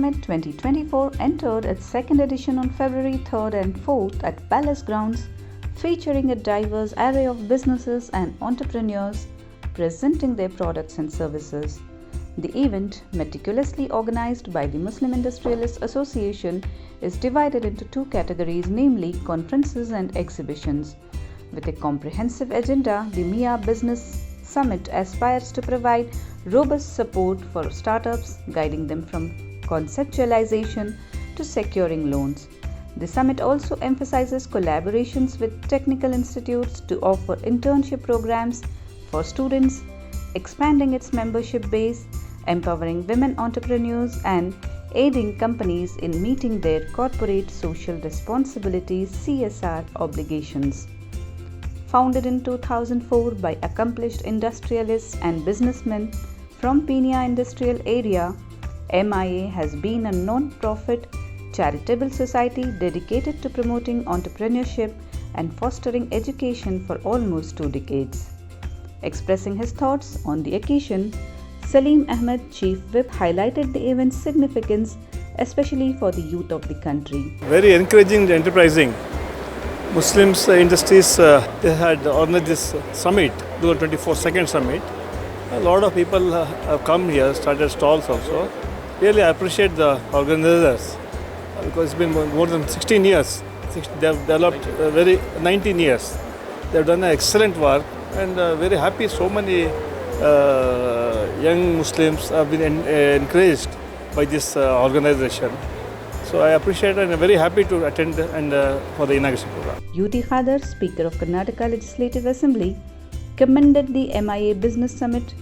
Summit 2024 entered its second edition on February 3rd and 4th at Palace Grounds, featuring a diverse array of businesses and entrepreneurs presenting their products and services. The event, meticulously organized by the Muslim Industrialists Association, is divided into two categories, namely conferences and exhibitions. With a comprehensive agenda, the MIA Business Summit aspires to provide robust support for startups, guiding them from conceptualization to securing loans. The summit also emphasizes collaborations with technical institutes to offer internship programs for students, expanding its membership base, empowering women entrepreneurs, and aiding companies in meeting their corporate social responsibilities (CSR) obligations. Founded in 2004 by accomplished industrialists and businessmen from Peenya Industrial Area, MIA has been a non-profit charitable society dedicated to promoting entrepreneurship and fostering education for almost 2 decades. Expressing his thoughts on the occasion, Salim Ahmed, Chief Whip, highlighted the event's significance, especially for the youth of the country. Very encouraging and enterprising. Muslims industries, they had organized this summit, 2024 second summit. A lot of people have come here, started stalls also. Really, I appreciate the organizers because it's been more than 16 years. They have developed 19 years. They have done excellent work, and very happy so many young Muslims have been encouraged by this organization. So I appreciate and I'm very happy to attend and for the inauguration program. UT Khadar, Speaker of Karnataka Legislative Assembly, commended the MIA Business Summit,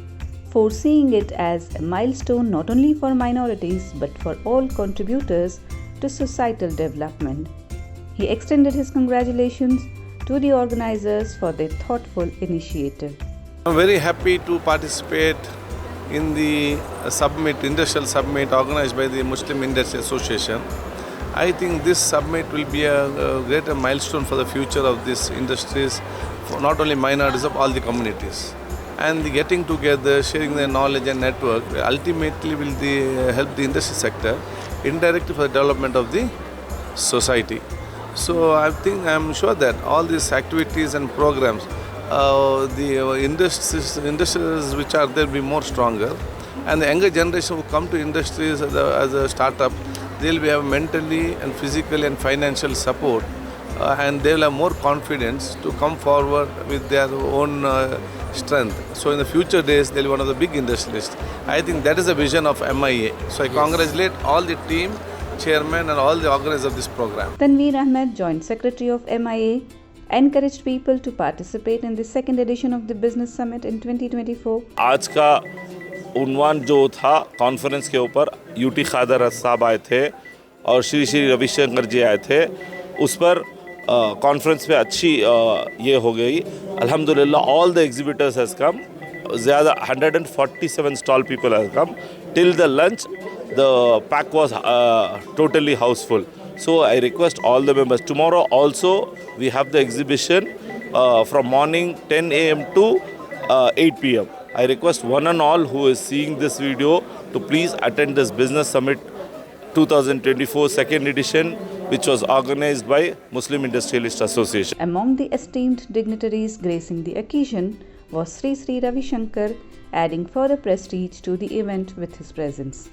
foreseeing it as a milestone not only for minorities but for all contributors to societal development. He extended his congratulations to the organizers for their thoughtful initiative. I'm very happy to participate in the industrial summit organized by the Muslim Industry Association. I think this summit will be a greater milestone for the future of these industries, for not only minorities, of all the communities. And the getting together, sharing their knowledge and network ultimately will help the industry sector indirectly for the development of the society. So I'm sure that all these activities and programs, the industries which are there will be more stronger, and the younger generation who come to industries as a startup, they will have mentally and physically and financial support, and they will have more confidence to come forward with their own strength. So in the future days, they will be one of the big industrialists. I think that is the vision of MIA. So I congratulate all the team, chairman and all the organizers of this program. Tanveer Ahmed, Joint Secretary of MIA, encouraged people to participate in the second edition of the Business Summit in 2024. आज का उन्वान जो था conference के ऊपर UT खादर साहब आए थे और श्री श्री रविशंकर जी आए थे, उस पर कॉन्फ्रेंस पे अच्छी ये हो गई अल्हम्दुलिल्लाह. All the exhibitors has come, ज़्यादा 147 stall people has come till the lunch. The pack was totally Housefull. So I request all the members, tomorrow also we have the exhibition from morning 10 a.m. to 8 p.m. I request one and all who is seeing this video to please attend this Business Summit 2024 second edition, which was organized by Muslim Industrialists Association. Among the esteemed dignitaries gracing the occasion was Sri Sri Ravi Shankar, adding further prestige to the event with his presence.